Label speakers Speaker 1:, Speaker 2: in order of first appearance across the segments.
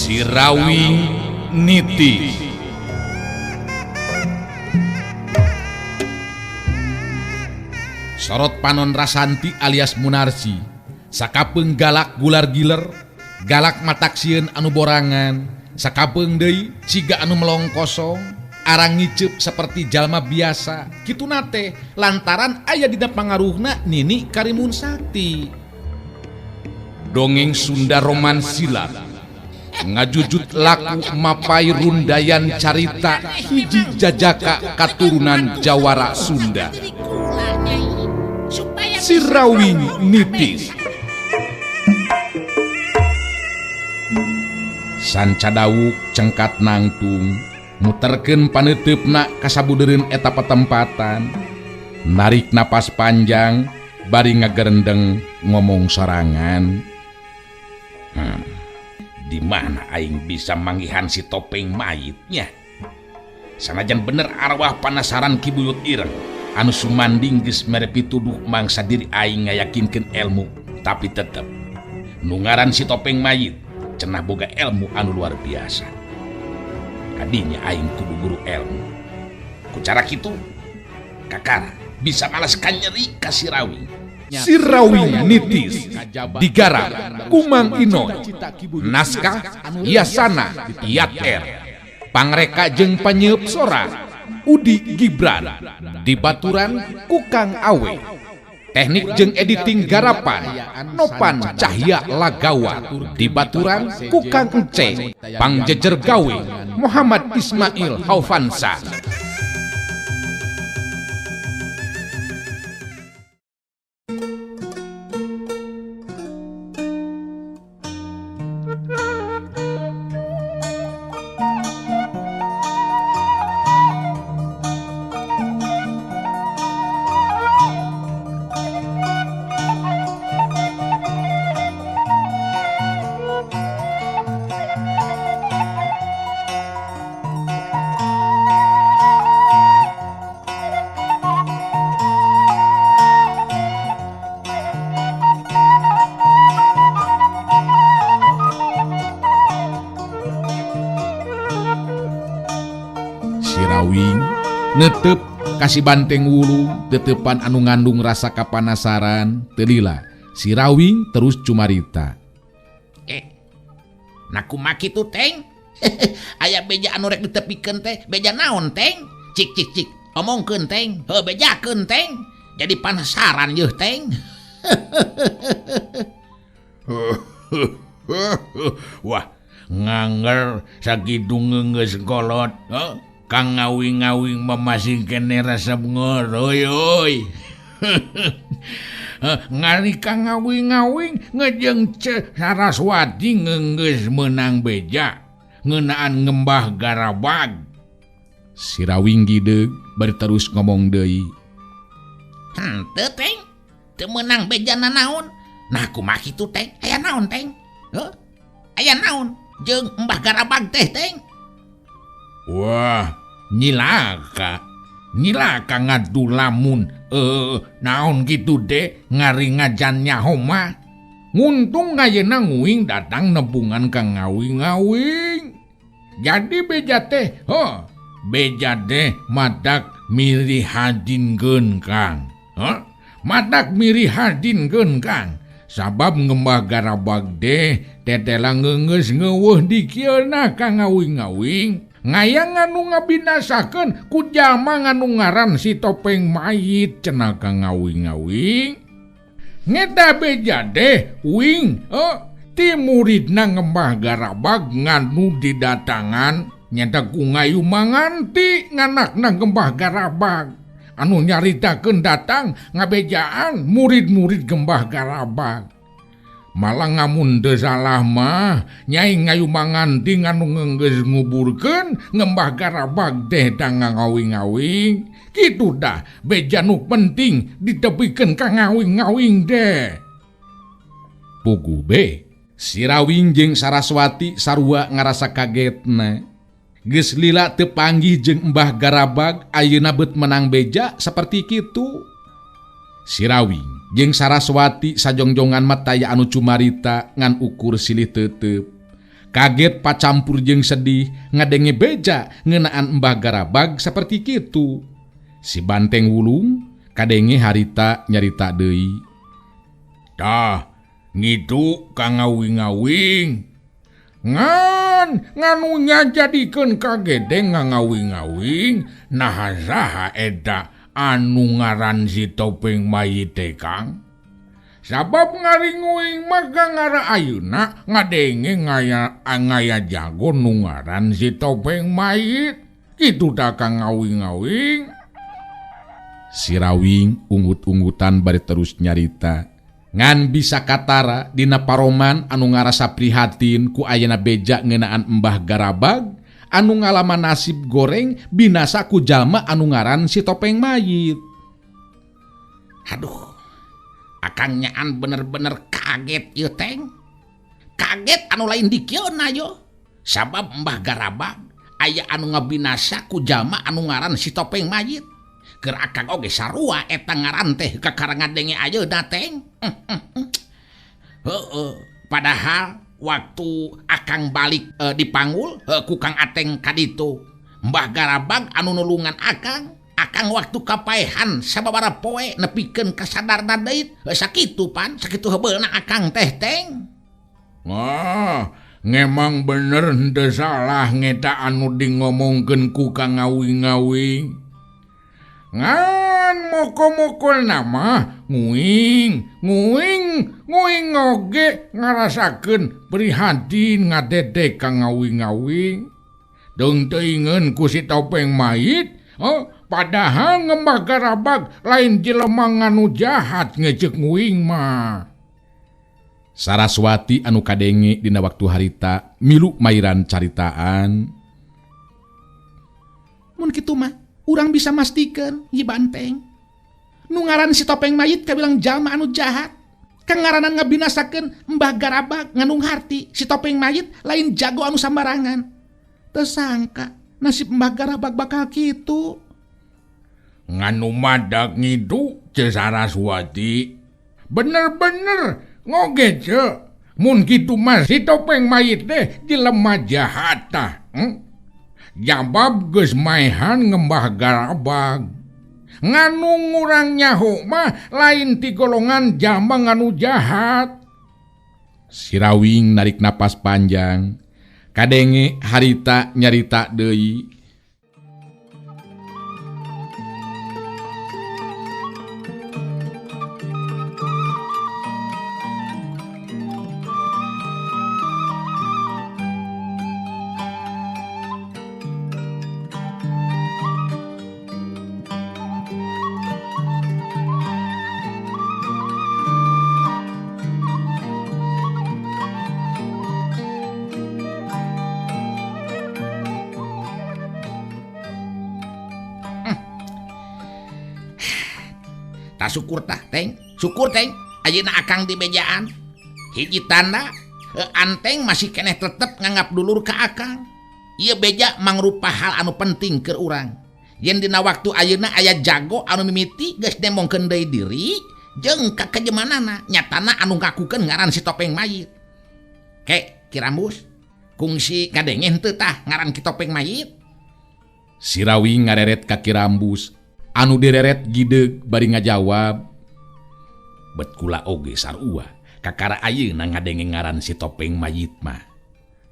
Speaker 1: Sirawing Niti. Sorot Panon Rasanti alias Munarsi, sakapeung galak gular giler, galak mataksieun anu borangan, sakapeung deui ciga anu melong kosong, arang ngiceup seperti jalma biasa. Kitu nate lantaran aya dina pangaruhna Nini Karimun Sakti. Dongeng Sunda Roman Silat ngajujut laku mapai rundayan carita hiji jajaka katurunan Jawara Sunda. Sirawing Nitis. Sanca dawuk cengkat nangtung muterkeun paneuteup kasabudereun eta patempatan, narik napas panjang bari ngagerendeng ngomong sorangan. Di mana aing bisa manggihan si topeng mayitnya? Sanajan bener arwah panasaran kibuyut ireng anu sumanding geus mere pituduh mangsa diri aing ngayakinkeun ilmu, tapi tetep nu ngaran si topeng mayit cenah boga ilmu anu luar biasa. Kadinya aing kudu guru ilmu. Ku cara kitu kakara bisa malaskan nyeri ka Sirawing. Sirawing Nitis digarap Kumang Inoy, naskah Yasana Yat-Er, pangreka jeung panyeup sora Udi Gibran, dibaturan Kukang Awe, teknik jeung editing garapan Nopan Cahya Lagawa, dibaturan Kukang Ence, pangjejer gawe Muhammad Ismail Haufansa. Sirawing netep kasih banteng wulu tetepan anu ngandung rasa kapanasaran telila. Sirawing terus cumarita.
Speaker 2: Naku maki tuh teng. Aya beja anu rek ditepikeun teh, beja naon teng? Cik omongkeun teng, heuh bejakeun teng. Jadi penasaran yeuh teng.
Speaker 1: Wah, nganger sakidung geus kolot. Kang ngawing-ngawing memasing kene rasa ngoroy. Ngari kang ngawing-ngawing ngejeng Saraswati ngeunggeus menang beja ngeunaan ngembah Garabag. Sirawing gideug bari terus ngomong deui.
Speaker 2: Teu teng, teu menang bejana naon? Nah kumaha kitu teng? Aya naon teng? Aya naon? Jeung Mbah Garabag teh teng?
Speaker 1: Wah, nyilaka ngadu lamun naon gitu deh ngari ngajan nyaho mah. Nguntung ngayeuna nguing datang nebungan ka ngawing-ngawing. Jadi beja teh, beja deh madak miri hadinkeun Kang. Madak miri hadinkeun Kang. Sabab ngembah Garabag deh tetela ngeungeus ngeuweuh di kieuna ka ngawing-ngawing. Ngayang nganu ngabinasakeun ku jalma nganu ngaran si topeng mayit cenah ka ngawing-ngawing. Ngeta beja deh wing ti muridna ngembah Garabag nganu didatangan nyata ku ngayu manganti nganakna ngembah Garabag anu nyaritakeun datang ngabejaan murid-murid ngembah Garabag. Malah ngamun teu salah mah Nyai ngayu manganti anu geus nguburkeun ngembah Garabag teh tang ngawing-ngawing. Kitu dah beja nu penting ditepikeun ka ngawing-ngawing deh. Pugu be Sirawing jeung Saraswati sarua ngarasa kagetna. Geus lila teu panggih jeung Mbah Garabag ayeuna beut menang beja saperti kitu. Sirawing jeung Saraswati sajongjongan mata aya anu cumarita ngan ukur silih teuteup.
Speaker 3: Kaget pacampur jeung sedih ngadenge beja ngeunaan Mbah Garabag saperti kitu. Si Banteng Wulung kadenge harita nyarita deui.
Speaker 1: Tah, ngitu ka ngawing-ngawing. Nganunya jadikeun ka Gedeng ngawing-ngawing, nah saha eta anu ngaran si Topeng Mayit teh Kang? Sabab ngaring-nguing mah ngara ayeuna ngadenge ngaya jago nu ngaran si Topeng Mayit. Kitu tah Kang ngawing-ngawing.
Speaker 3: Si Rawing unggut-unggutan bari terus nyarita. Ngan bisa katara dina paroman anu ngarasa prihatin ku ayeuna beja ngeunaan Mbah Garabag anu ngalaman nasib goreng binasa ku jalma anu ngaran si Topeng Mayit.
Speaker 2: Aduh, Akang nyaan bener-bener kaget ieu Teng. Kaget anu lain dikieuna yo. Sabab Mbah Garabag aya anu ngabinasa ku jalma anu ngaran si Topeng Mayit. Keur Akang oge sarua eta ngaran teh kakarangadenge ayeuna Teng. Padahal waktu Akang balik dipanggul ku Kang Ateng kaditu, Mbah Garabag anu nulungan Akang waktu kapaehan sababaraha poe nepikeun kasadarna deui. Sakitu pan, sakitu heubeulna Akang teh Teng.
Speaker 1: Ngemang bener henteu salah ngeta anu dingomongkeun ku Kang ngawing-ngawing. Ngan moko-mokol nama nguing oge ngarasakeun prihatin ngadedek Kang ngawing-ngawing. Deung teuingeun ku si Topeng Mayit, padahal Mbah Garabag lain jelema nganu jahat ngejek nguing mah.
Speaker 3: Saraswati anu kadenge dina waktu harita milu mairan caritaan.
Speaker 2: Mun kitu mah urang bisa mastikeun Nyi Banteng, nu ngaran si Topeng Mayit kabilang jalma anu jahat. Kang ngaranan ngabinasakeun Mbah Garabag nganu ngarti si Topeng Mayit lain jago anu sambarangan. Teu sangka nasib Mbah Garabag bakal kitu.
Speaker 1: Nganu madak ngidu ce Saraswati. Bener-bener ngoge ce. Mun kitu mah si Topeng Mayit teh jelema jahat tah. Jabab geus maehan ngembah Garabag. Nganu ngurang nyaho mah lain ti golongan jalma nganu jahat.
Speaker 3: Si Rawing narik napas panjang. Kadenge harita nyarita deui.
Speaker 2: Tak syukur tah Teng, syukur Teng ayeuna Akang di bejaan. Hiji tanda Anteng masih keneh tetep nganggap dulur ka Akang. Ieu beja mangrupa hal anu penting keur urang. Yen dina waktu ayeuna aya jago anu mimiti geus nemongkeun deui diri jeung kakejemanana nyatana anu ngakukeun ngaran si Topeng Mayit. Kirambus kungsi kadenge henteu tah ngaran ki Topeng Mayit?
Speaker 3: Si Rawing ngareret ka Kirambus. Anu direret gideug bari ngajawab. Bet kula oge sarua kakara ayeuna ngadenge ngaran si Topeng Mayit mah.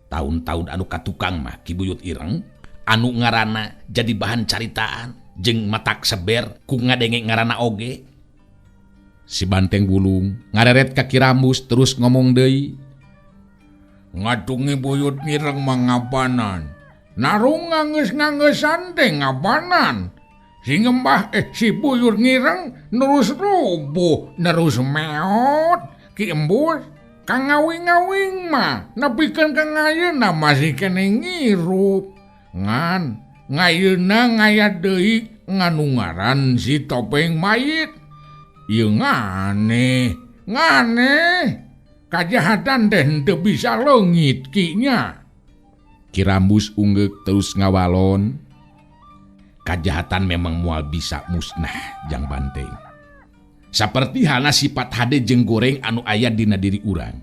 Speaker 3: Tahun-tahun anu katukang mah Ki Buyut Ireng anu ngaranna jadi bahan caritaan jeung matak seber ku ngadenge ngaranna oge. Si Banteng Wulung ngareret ka Kirambus terus ngomong deui.
Speaker 1: Ngatungi Buyut Ireng mah ngapanan? Narung ngangeus-ngangesan teh ngapanan? Si ngembah si Buyut Ngireng nerus rubuh, nerus meot. Ki embus Kang ngawing-ngawing mah nepikeun ka ayeuna masih keneh ngirup. Ngan ngayeuna ngaya deui nganu ngaran si Topeng Mayit. Ieu ngane kajahatan teh henteu bisa leungit kinya.
Speaker 3: Kirambus ungeuk terus ngawalon. Kajahatan memang moal bisa musnah Jang Banteng. Saperti halna sifat hade jeung goreng anu aya dina diri urang.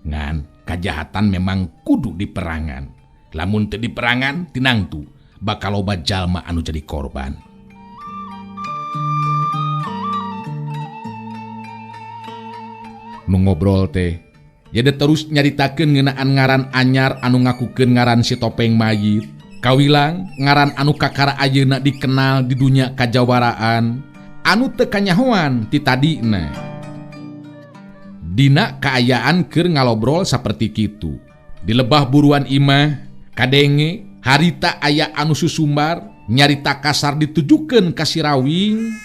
Speaker 3: Ngan kajahatan memang kudu di perangan. Lamun teu di perangan tinangtu bakal loba jalma anu jadi korban. Nu ngobrol teh jadi terus nyaritakeun ngeunaan ngaran anyar anu ngakukeun ngaran si Topeng Mayit. Kawilang ngaran anu kakara ayeuna dikenal di dunia kajawaraan anu teu kanyahoan ti tadina. Dina kaayaan keur ngalobrol saperti kitu. Di lebah buruan imah kadenge harita aya anu susumbar nyarita kasar ditujukeun ka si Rawing.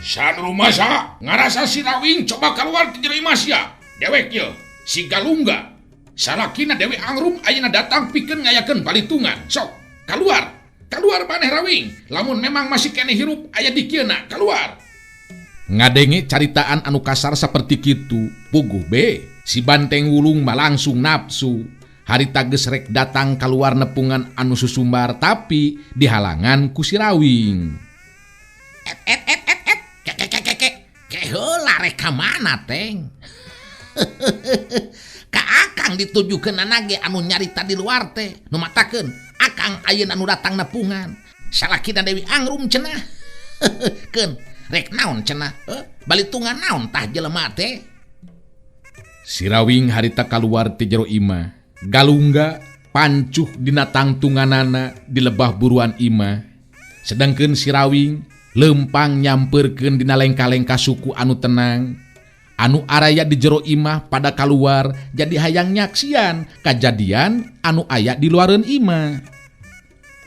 Speaker 1: Sadru masa ngarasa si Rawing coba keluar ti jero imah sia. Dewek ye si Galungga. Salakina Dewi Angrum ayeuna datang pikeun ngayakeun balitungan. Sok, keluar. Keluar maneh Rawing. Lamun memang masih keneh hirup aya di kieuna, keluar.
Speaker 3: Ngadenge caritaan anu kasar saperti kitu, puguh be. Si Banteng Wulung mah langsung nafsu. Harita geus rek datang keluar nepungan anu susumbar tapi dihalangan ku si Rawing.
Speaker 2: Heula rek ka mana teng? Ka akang ditujukeun anage anu nyarita di luar teh nu matakeun akang ayeuna anu datang nepungan salakina Dewi Angrum cenah. Keun rek naon cenah? Balitungan naon tah jelema teh?
Speaker 3: Si Rawing harita kaluar ti jero imah. Galungga pancuh dina tangtunganana di lebah buruan imah. Sedangkeun si Rawing lempang nyamperkeun dina lengka-lengka suku anu tenang. Anu araya di jero imah pada kaluar jadi hayang nyaksian kajadian anu aya di luareun imah.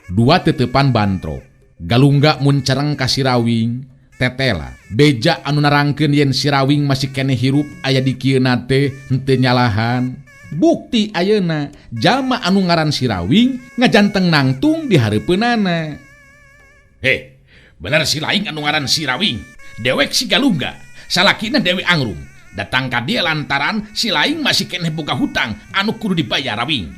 Speaker 3: Dua tetepan bantro. Galungga mun cereng ka si Rawing, tetela beja anu narangkeun yen si Rawing masih keneh hirup aya di kieuna teh henteu nyalahan. Bukti ayeuna jalma anu ngaran si Rawing ngajanteng nangtung di hareupeunana.
Speaker 1: Bener si laing anu ngaran si Rawing. Dewek si Galungga. Salakina Dewi Angrum datang ka dia lantaran si laing masih keneh boga hutang anu kudu dibayar Rawing.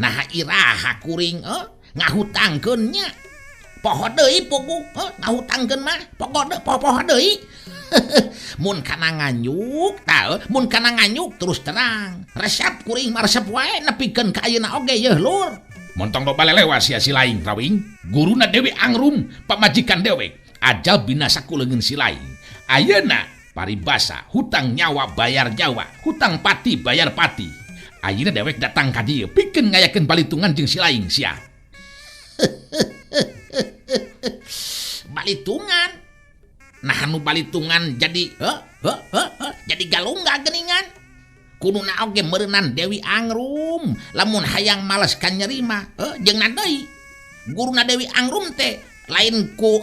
Speaker 2: Nah iraha kuring ngahutangkeun nya. Poho deui pugu ngahutangkeun mah poho deui. Mun kana nganyuk tah mun kana nganyuk terus terang. Resep kuring mah resep wae nepikeun ka ayeuna oge yeuh lur.
Speaker 1: Montong lo balelewa sia si laing Rawing. Guruna Dewi Angrum pamajikan dewek. Ajal binasa kuleungeun si laing. Ayeuna paribasa hutang nyawa bayar nyawa, hutang pati bayar pati. Ayeuna dewek datang ka dieu pikeun ngayakeun balitungan jeung si laing sia.
Speaker 2: Balitungan. Nah anu balitungan jadi jadi Galungga geuningan. Kuduna oge meureunan Dewi Angrum lamun hayang males kan nyerima jeung deui guruna Dewi Angrum teh lain ku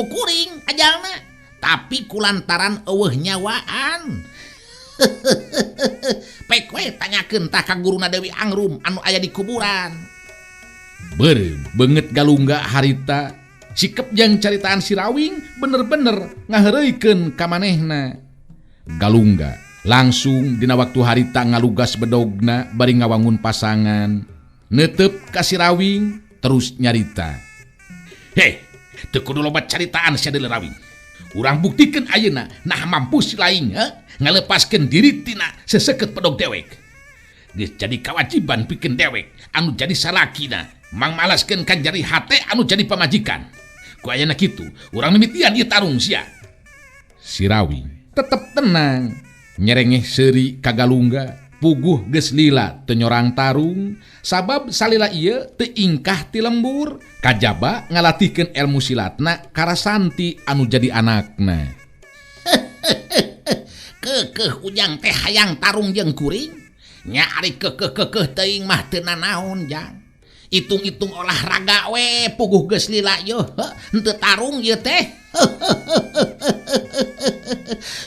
Speaker 2: kuring ajalna tapi kulantaran eueuh nyawaan. Pek we tanyakeun tah ka guruna Dewi Angrum anu aya di kuburan.
Speaker 3: Beureum beungeut Galungga harita sikep jeung caritaan si Rawing bener-bener ngaheureuikeun ka manehna. Galungga langsung dina waktu harita ngalugas bedogna bari ngawangun pasangan. Neuteup ka si Rawing terus nyarita.
Speaker 1: Teu kudu loba caritaan sia deuleu Rawing. Urang buktikeun ayeuna nah mampu si laing ngalepaskeun diri tina seseukeut pedog dewek. Geus jadi kewajiban pikeun dewek anu jadi salakina mangmalaskeun kan jari hate anu jadi pamajikan. Ku ayeuna kitu urang mimitian ieu tarung sia.
Speaker 3: Si Rawing tetep tenang. Nyerengeh seuri ka Galungga puguh geus lila teu nyorang tarung sabab salila ieu teu ingkah ti lembur kajaba ngalatihkeun elmu silatna ka Rasanti anu jadi anakna.
Speaker 2: Keukeuh ujang teh hayang tarung jeung kuring nya ari keukeuh teuing mah teu nanaon jang. Itung-itung olahraga we puguh geus lila yeuh henteu tarung ieu teh.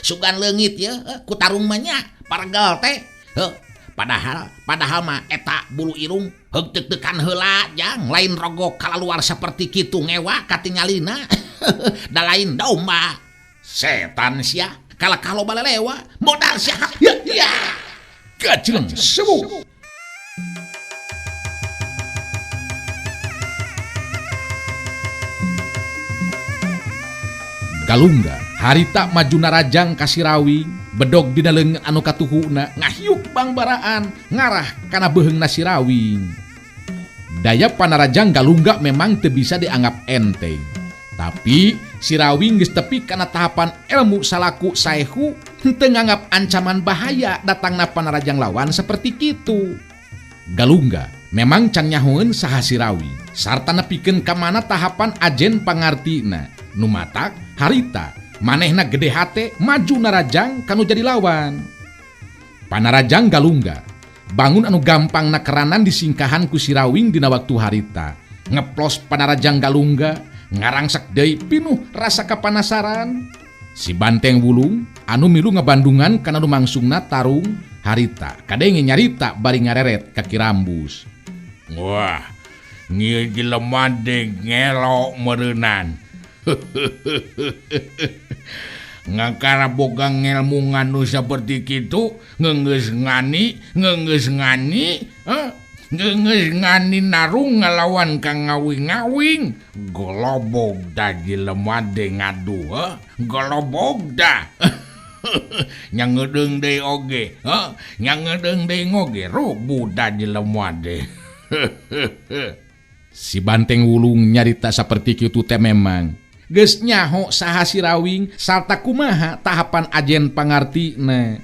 Speaker 2: Sugan leungit ya ku tarung mah nya pargal teh. Padahal mah eta bulu irung heug deg-degan heula jang lain rogok kalaluar saperti kitu ngewa katingalina. Da lain domba. Setan sia kala balelewa modal sia. Ya.
Speaker 1: Gajeng sewu.
Speaker 3: Galungga harita maju narajang Kasirawing bedog dina leungeun anu katuhuna ngahiuk bangbaraan ngarah kana beuheungna Sirawing. Daya panarajang Galungga memang teu bisa dianggap enteng. Tapi Sirawing geus tepi kana tahapan ilmu salaku saehu henteu nganggap ancaman bahaya datangna panarajang lawan seperti kitu. Galungga memang can nyahoeun saha Sirawing sarta nepikeun ka mana tahapan ajen pangartina. Nu matak harita manehna gede hate maju narajang kanu jadi lawan. Panarajang Galungga bangun anu gampang nakeranan disingkahan ku Sirawing dina waktu harita. Ngeplos panarajang Galungga ngarangsek deui pinuh rasa kapanasaran. Si Banteng Wulung anu milu ngabandungan kana nu mangsungna tarung harita kadenge nyarita bari ngareret ka Kirambus.
Speaker 1: Wah, ngieu jelema de ngelok meureunan. Ngakara boga ngelmu nganu seperti kitu ngeungeus ngani narung ngalawan ka ngawing-ngawing. Golobog da jelema de ngadu, golobog da. Nya ngedeung deui oge, nya ngedeung deui ngoge rubuh da jelema de.
Speaker 3: Si Banteng Wulung nyarita saperti kitu teh memang geus nyaho saha Sirawing sarta kumaha tahapan ajen pangartina.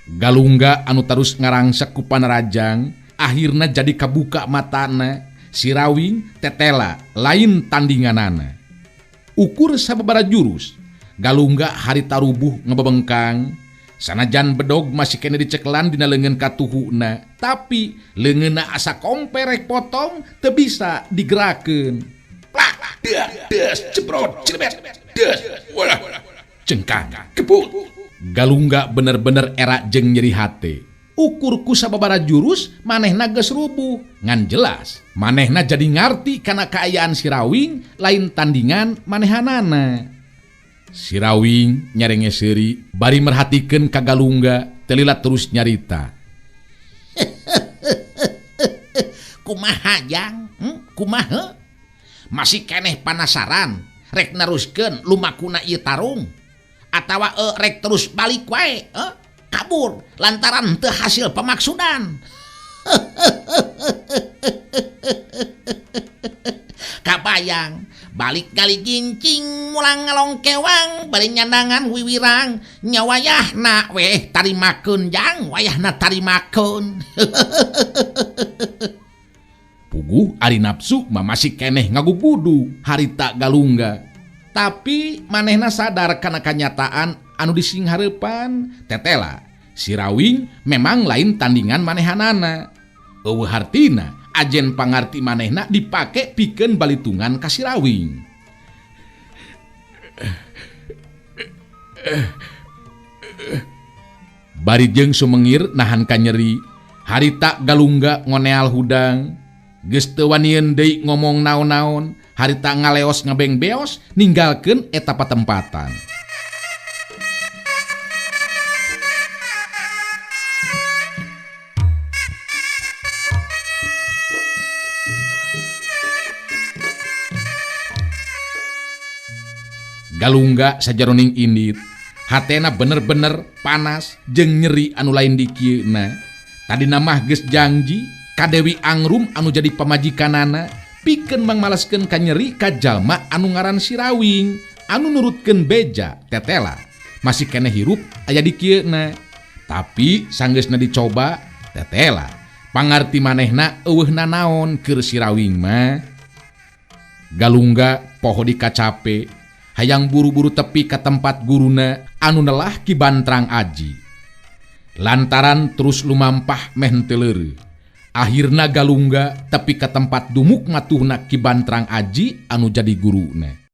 Speaker 3: Galungga anu terus ngarangsek ku panarajang akhirna jadi kabuka matana. Sirawing tetela lain tandinganana. Ukur sababaraha jurus Galungga harita rubuh ngebebengkang. Sanajan bedog masih kena diceklan dina leungeun katuhuna, tapi leungeunna asa komperek potong teu bisa digerakeun. Plak, des, cebrot, cilebet, des, walah, cengkang, kebut. Galungga bener-bener era jeung nyeri hate. Ukur ku sababaraha jurus manehna geus rubuh. Ngan jelas manehna jadi ngarti kana kaayaan Sirawing lain tandingan manehanana. Sirawing nyarenge seuri bari merhatikeun ka Galungga telila terus nyarita.
Speaker 2: Kumaha jang? Kumaha? Masih keneh panasaran rek neruskeun lumakuna ieu tarung atawa rek terus balik wae kabur lantaran teu hasil pemaksudan. Kabayang balik kali gincing mulang ngalong kewang bari nyandangan wiwirang nya wayahna weh tarimakeun jang wayahna tarimakeun.
Speaker 3: Puguh ari nafsu mah masih keneh ngagugudu harita Galungga. Tapi manehna sadar kana kanyataan anu disinghareupan tetela Sirawing memang lain tandingan manehanana. Eueuh hartina ajen pangarti manehna dipake pikeun balitungan ka Sirawing. Bari jeung sumengir nahan ka nyeri, harita Galungga ngoneal hudang. Geus teu wanieun deui ngomong naon-naon, harita ngaleos ngabeng-beos ninggalkeun eta patempatan. Galungga sajaroning indit, hatena bener-bener panas jeung nyeri anu lain di kieuna. Tadina mah geus janji ka Dewi Angrum anu jadi pamajikanana pikeun mangmaleskeun ka nyeri ka jalma anu ngaran Sirawing anu nurutkeun beja tetela masih keneh hirup aya di kieuna. Tapi sanggeusna dicoba tetela pangarti manehna eueuhna naon keur Sirawing mah. Galungga poho dikacape hayang buru-buru tepi ka tempat guruna anu nelah Ki Bantrang Aji. Lantaran terus lumampah meh henteu leureuh. Akhirna Galungga tepi ka tempat dumuk matuhna Ki Bantrang Aji anu jadi guruna.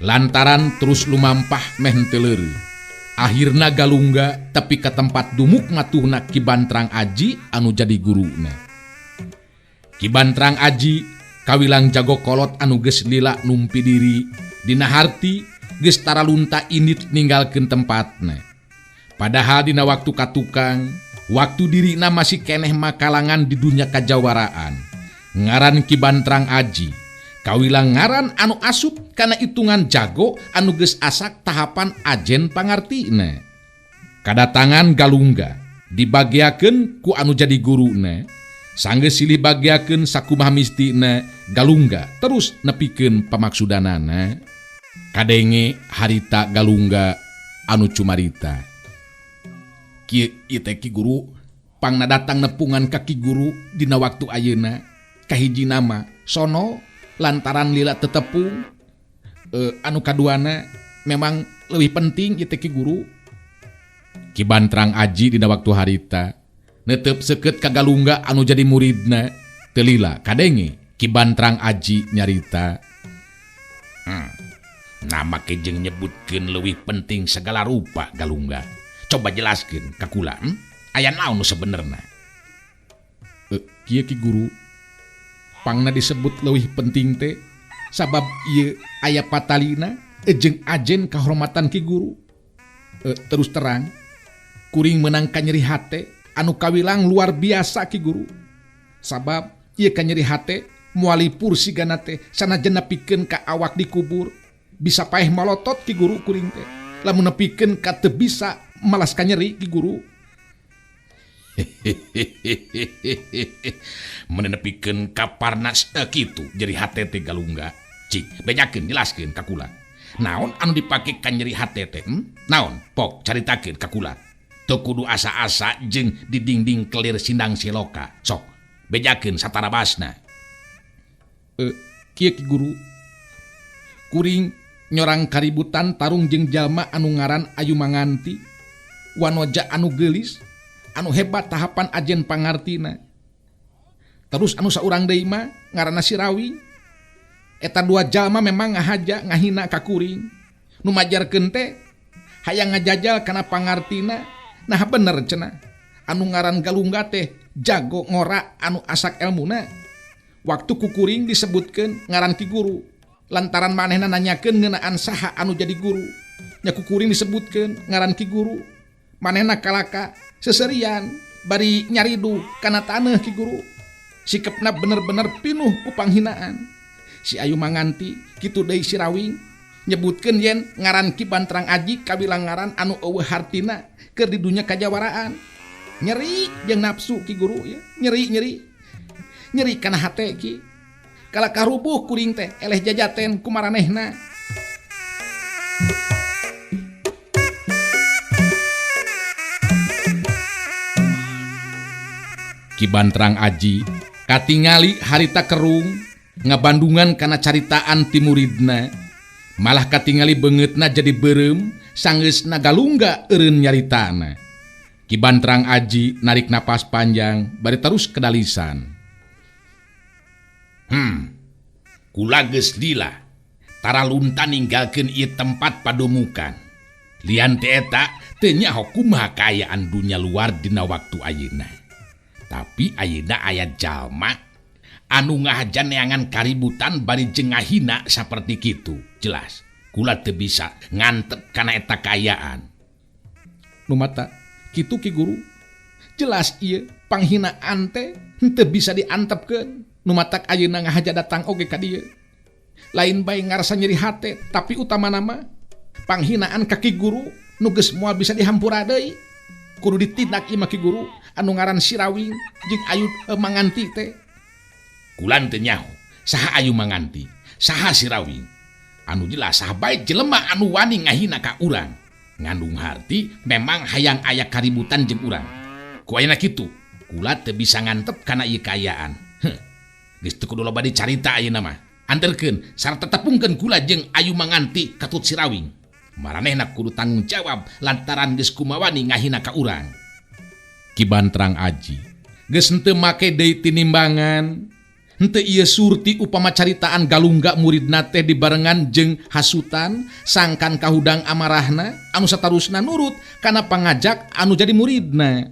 Speaker 3: lantaran terus lumampah meh teu leureuh. Akhirna Galungga tepi ke tempat dumuk matuhna Ki Bantrang Aji anu jadi guruna. Ki Bantrang Aji kawilang jago kolot anu geus lila numpi diri dina harti geus tara lunta indit ninggalkeun tempatna. Padahal dina waktu katukang, waktu dirina masih keneh makalangan di dunia kajawaraan. Ngaran Ki Bantrang Aji kawilang ngaran anu asup kana hitungan jago anu geus asak tahapan ajen pangartina. Kadatangan Galungga dibagiakeun ku anu jadi guruna, sanggeus silih bagiakeun sakumaha mistina. Galungga terus nepikeun pamaksudanana. Kadenge harita Galungga anu cumarita. Ieu teh Ki Guru pangna datang nepungan ka Ki Guru dina waktu ayeuna kahiji nama sono lantaran lila tetepung. Anu kaduana memang lebih penting ieu teh Ki Guru. Ki Bantrang Aji dina waktu harita netep seukeut ka Galungga anu jadi muridna teu lila. Kadenge Ki Bantrang Aji nyarita,
Speaker 2: Nama kejeng nyebutkeun leuwih penting segala rupa Galungga. Coba jelaskeun ka kula, aya naon nu sabenerna?
Speaker 3: Kieu Ki Guru, pangna disebut leuwih penting teh sabab ieu aya patalina jeung ajen kahormatan Ki Guru. Terus terang, kuring meunang ka nyeri hate anu kawilang luar biasa Ki Guru. Sabab ieu ka nyeri hate moali pursigana teh sanajan nepikeun ka awak dikubur bisa paeh malotot Ki Guru kuring teh. Lamun nepikeun ka teu bisa malas ka nyeri Ki Guru.
Speaker 2: Menepikeun ka parnas kitu nyeri hate teh Galungga. Cik, bejakeun jelaskeun ka kula. Naon anu dipake ka nyeri hate teh? Naon? Pok caritakeun ka kula. Teu kudu asa-asa jeung di dingding kelir sindang siloka. Sok, bejakeun satara basna.
Speaker 3: Kieu Ki Guru, kuring nyorang kaributan tarung jeung jalma anu ngaran Ayu Manganti, wanoja anu geulis, anu hebat tahapan ajen pangartina. Terus anu saurang deui mah ngaranna si Rawing. Eta dua jalma memang ngahaja ngahina ka kuring. Nu majarkeun teh hayang ngajajal kana pangartina. Nah bener cenah, anu ngaran Galungga teh jago ngora anu asak elmuna. Waktu ku kuring disebutkeun ngaran Ki Guru, lantaran manehna nanyakeun ngeunaan saha anu jadi guru. Nya ku kuring disebutkeun ngaran Ki Guru. Manehna kalaka seserian bari nyaridu kana taneuh Ki Guru. Sikepna bener-bener pinuh ku panghinaan. Si Ayu Manganti kitu deui si Rawing nyebutkeun yen ngaran Ki Bantrang Aji kawilang ngaran anu eueuh hartina keur di dunya kajawaraan. Nyeri jeung nafsu Ki Guru ya, nyeri kana hate Ki. Kalaka rubuh kuring teh eleh jajaten ku maranehna. Ki Bantrang Aji katingali harita kerung ngabandungan kana caritaan ti muridna, malah katingali beungeutna jadi beureum sanggeusna Galungga eureun nyaritana. Ki Bantrang Aji narik napas panjang bari terus kedalisan.
Speaker 2: Kula geus lila tara lunta ninggalkeun ieu tempat padumukan. Lian teh eta teu nyaho kumaha kaayaan dunya luar dina waktu ayeuna. Tapi ayeuna aya jalma anu ngahaja neangan kaributan bari jeung ngahina saperti kitu. Jelas kula teu bisa ngantep kana eta kaayaan.
Speaker 3: Nu mata kitu Ki Guru. Jelas ieu panghinaan teh teu bisa diantepkeun. Nu matak ayeuna ngahaja datang oge ka dieu. Lain bae ngarasa nyeri hate, tapi utama nama panghinaan ka Ki Guru nu geus moal bisa dihampura deui. Kudu ditindak ieu mah Ki Guru anu ngaran si Rawing jeung Ayu Manganti teh.
Speaker 2: Kula teu nyaho saha Ayu Manganti, saha si Rawing. Anu jelas saha bae jelema anu wani ngahina ka urang. Ngandung harti memang hayang aya kaributan jeung urang. Ku ayeuna kitu, kula teu bisa ngantep kana ieu kaayaan. Geus teu kudu loba dicarita ayeuna mah. Anterkeun sarta tepungkeun kula jeung Ayu Manganti katut si Rawing. Maranehna kudu tanggung jawab lantaran geus kumawani ngahina ka urang.
Speaker 3: Ki Bantrang Aji geus henteu make deui tinimbangan henteu ieu surti upama caritaan galungga muridna teh dibarengan jeung hasutan sangkan kahudang amarahna anu satarusna nurut kana pangajak anu jadi muridna.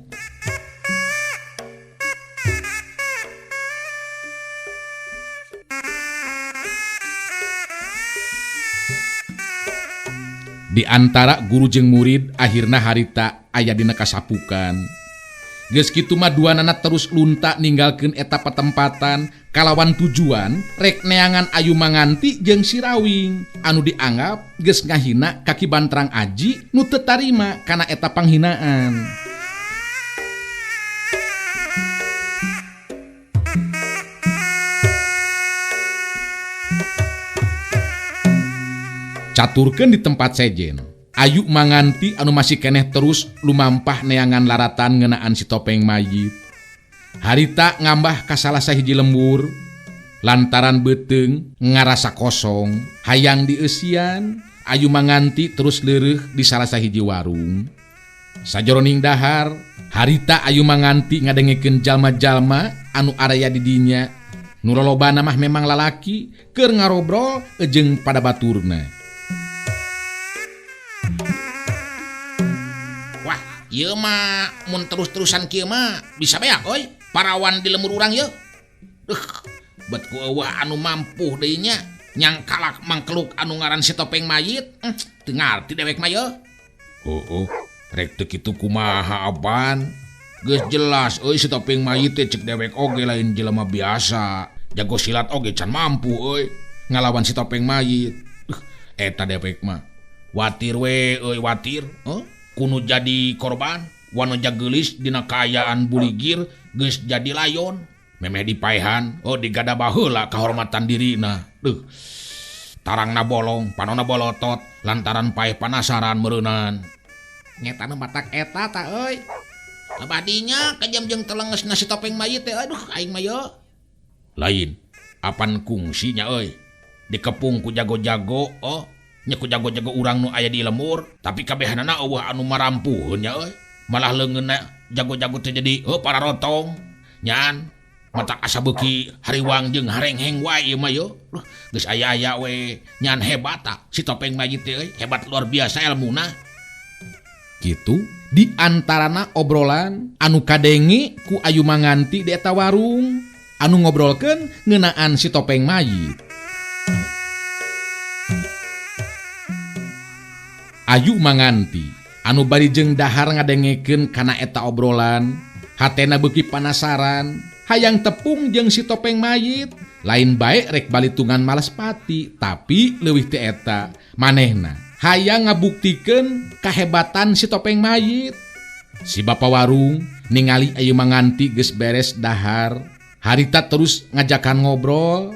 Speaker 3: Di antara guru jeung murid akhirna harita aya dina kasapukan. Geus kitu mah duanana terus lunta ninggalkeun eta patempatan kalawan tujuan rek neangan Ayu Manganti jeung si Rawing anu dianggap geus ngahina kaki Bantrang Aji nu teu tarima kana eta panghinaan. Caturkeun di tempat sejen Ayu Manganti anu masih keneh terus lumampah neangan laratan ngeunaan si Topeng Mayit. Harita ngambah ka salah sahiji lembur lantaran beuteung ngarasa kosong hayang dieusian. Ayu Manganti terus leureuh di salah sahiji warung. Sajroning dahar harita Ayu Manganti ngadengekeun jalma-jalma anu araya di dinya nu lolobana mah memang lalaki keur ngarobrol jeung pada baturna.
Speaker 2: Ieu mah mun terus-terusan kieu mah bisa beak euy parawan di lembur urang ieu. Bet ku eueuh anu mampu deui nya nyangkalak mangkeluk anu ngaran si Topeng Mayit. Teu ngarti dewek mah ieu.
Speaker 1: Rek teu kitu kumaha aban? Geus jelas euy si Topeng Mayit teh cek dewek oge lain jelema biasa. Jago silat oge can mampu euy ngalawan si Topeng Mayit. Eta dewek mah watir we euy watir. Kuno jadi korban wanoja geulis dina kaayaan buligir geus jadi layon memeh dipaehan digada baheula kahormatan dirina. Tarangna bolong panonna bolotot lantaran paeh panasaran meureunan.
Speaker 2: Nyetana matak eta ta euy. Abadinya kejam jeung telengesna si Topeng Mayit teh aduh aing mah yeuh.
Speaker 1: Lain apan kungsinya euy dikepung ku jago-jago nya ku jago-jago urang nu aya di lembur tapi kabehanana eueuh anu marampuheun nya euy malah leungeunna jago-jago teh jadi para rotong nyaan matak asa beuki hariwang jeung harengheng wae ieu mah yo geus aya-aya we nyaan hebat si Topeng Mayit teh euy hebat luar biasa elmuna.
Speaker 3: Kitu di antarana obrolan anu kadenge ku Ayu Manganti di eta warung anu ngobrolkeun ngeunaan si Topeng Mayit. Ayu Manganti anu bari jeung dahar ngadengekeun kana eta obrolan hatena beuki panasaran hayang tepung jeung si Topeng Mayit lain bae rek balitungan Malespati tapi leuwih ti eta manehna hayang ngabuktikeun kahebatan si Topeng Mayit. Si bapa warung ningali Ayu Manganti geus beres dahar harita terus ngajakan ngobrol